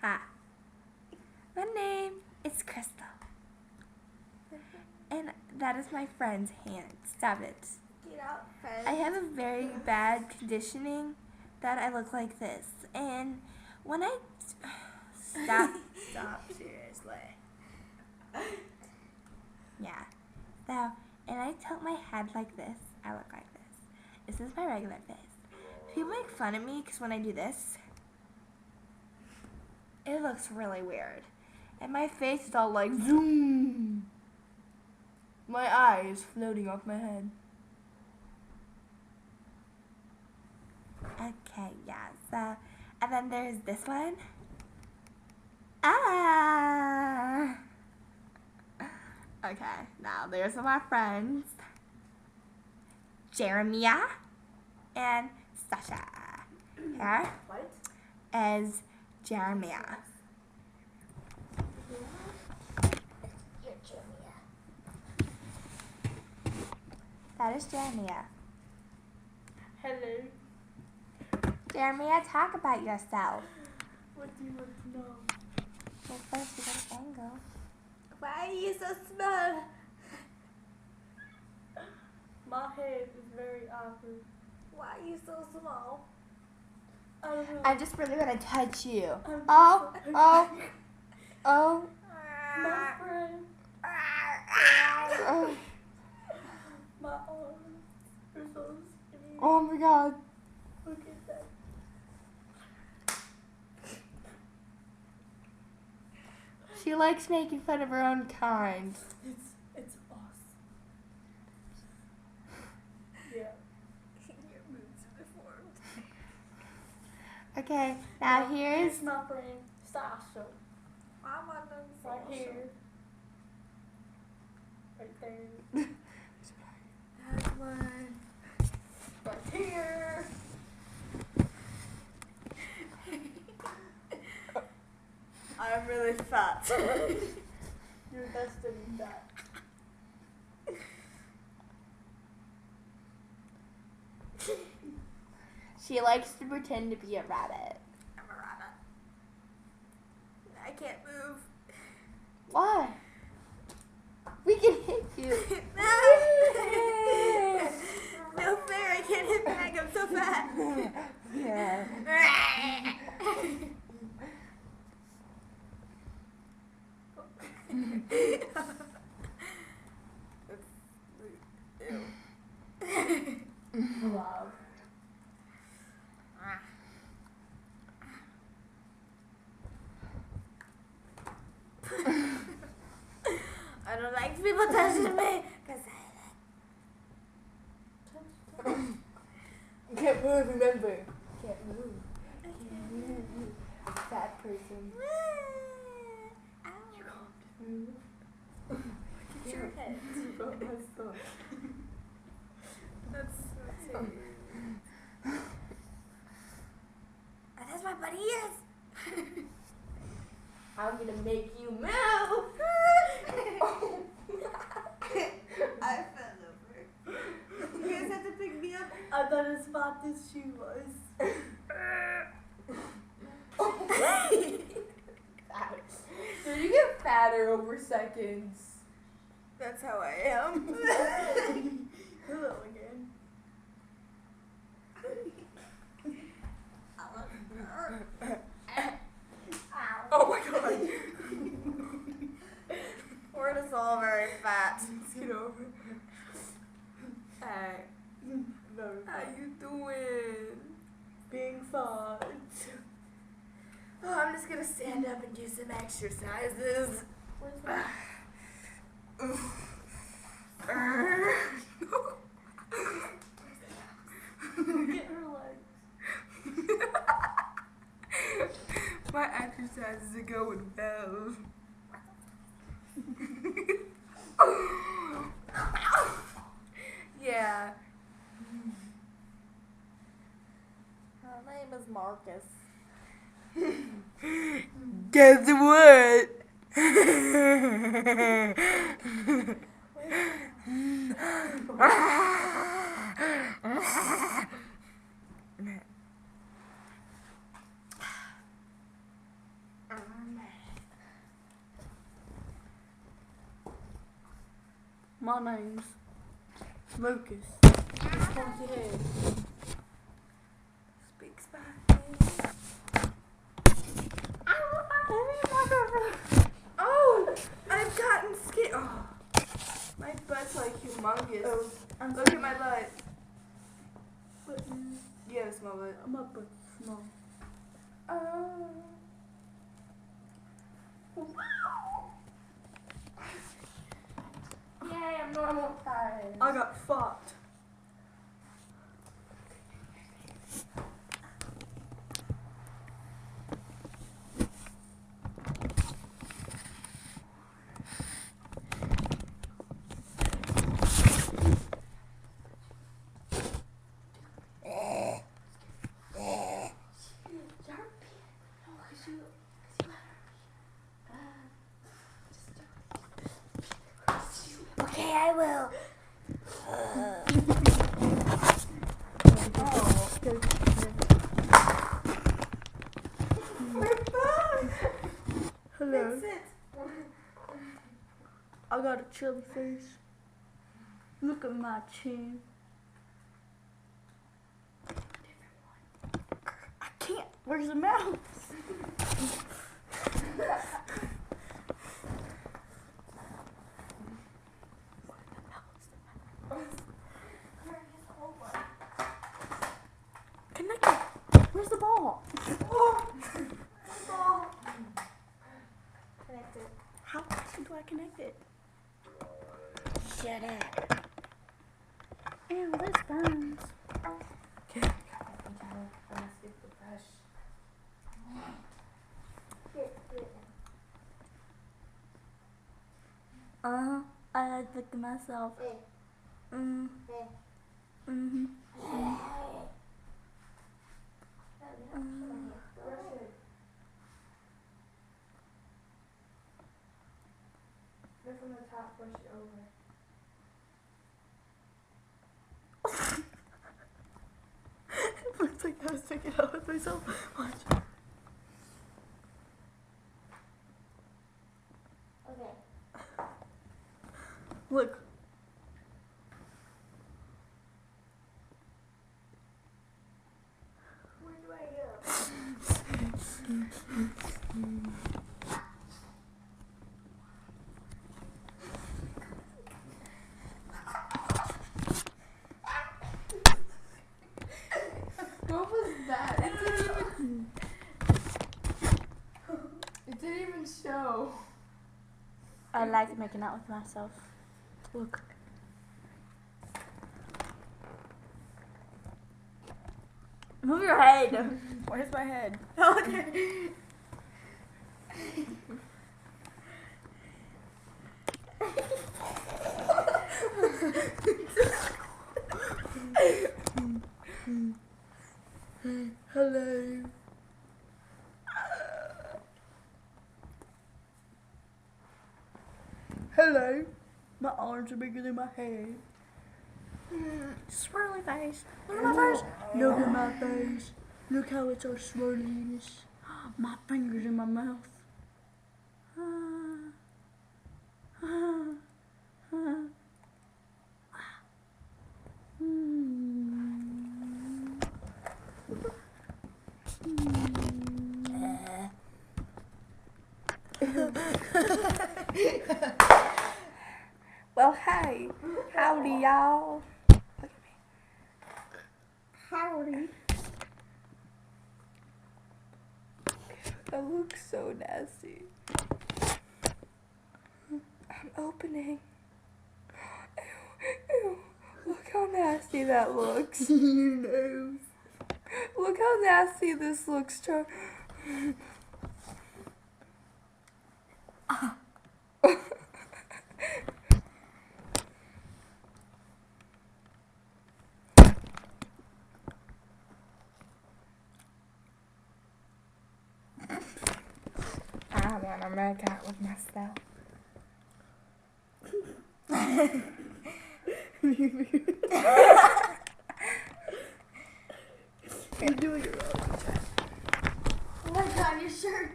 Hi. My name is Crystal. And that is my friend's hand. Stop it. Get out, friend. I have a very bad conditioning that I look like this. And when I... Stop, seriously. Yeah. So, and I tilt my head like this. I look like this. This is my regular face. People make fun of me because when I do this, it looks really weird. And my face is all like zoom. My eye is floating off my head. Okay, yeah, so, and then there's this one. Ah! Okay, now there's my friends. Jeremiah and Sasha. Here What? is Jeremiah. You're Jeremiah. That is Jeremiah. Hello. Jeremiah, talk about yourself. What do you want to know? Well, first we gotta angle. Why are you so small? My head is very awkward. Why are you so small? I don't know. I just really want to touch you. I'm Oh, so- oh, oh, My friend. oh, My arms are so skinny. oh my God. Look at that. She likes making fun of her own kind. It's awesome. Yeah. Your boobs are deformed. Okay, now here's Here's my friend Sasha. I'm on the right here. Right there. That's one. Right here. I'm really fat. You're destined fat. she likes to pretend to be a rabbit. I'm a rabbit. I can't move. Why? We can hit you. No fair, I can't hit back, I'm so fat. Yeah. Wow. I don't like people touching me because Can't move, remember. Can't move. Fat person. You can't move. Look at your head. That's so that's my buddy ears. I'm gonna make you move. I fell over. You guys have to pick me up. I thought as fat as she was. So you get fatter over seconds. That's how I am. Hello again. Oh my God. We're just all very fat. Let's get over. Hey. How you doing? Being fat. Oh, I'm just gonna stand up and do some exercises. Get her legs. My exercises are going well. Yeah. Her name is Marcus. Guess what? My name's Lucas. It's pointy head. Big spot. Oh, I've gotten scared. Oh, my butt's like humongous. Oh, Look at my butt. But You have a small butt. my butt's small. Oh. Yay, I'm normal size. I got fucked. Okay, I will. Hello. Fix it. I got a chubby face. Look at my chin. I can't. Where's the mouse? Connect it. Where's the ball? Connect it. How do I connect it? Shut up. Ew, this burns. Okay. I'm gonna skip the brush. I like to look at myself. Mm. Mm-hmm. Then from the top, brush it over. Looks like I was taking it out with myself. Watch. Okay. Look. Where do I go? What was that? It didn't even show. I like making out with myself. Look. Move your head. Where's my head? Oh, there. Hello. Hello. My arms are bigger than my head. Swirly face. Look at my face. Look at my face. Look how it's all swirliness. My fingers in my mouth. Well, hey. Howdy, y'all. Look at me. Howdy. That looks so nasty. I'm opening. Ew, ew. Look how nasty that looks. Your nose. Look how nasty this looks, Char. I want to make out with myself. You're doing it wrong. Oh my god, your shirt.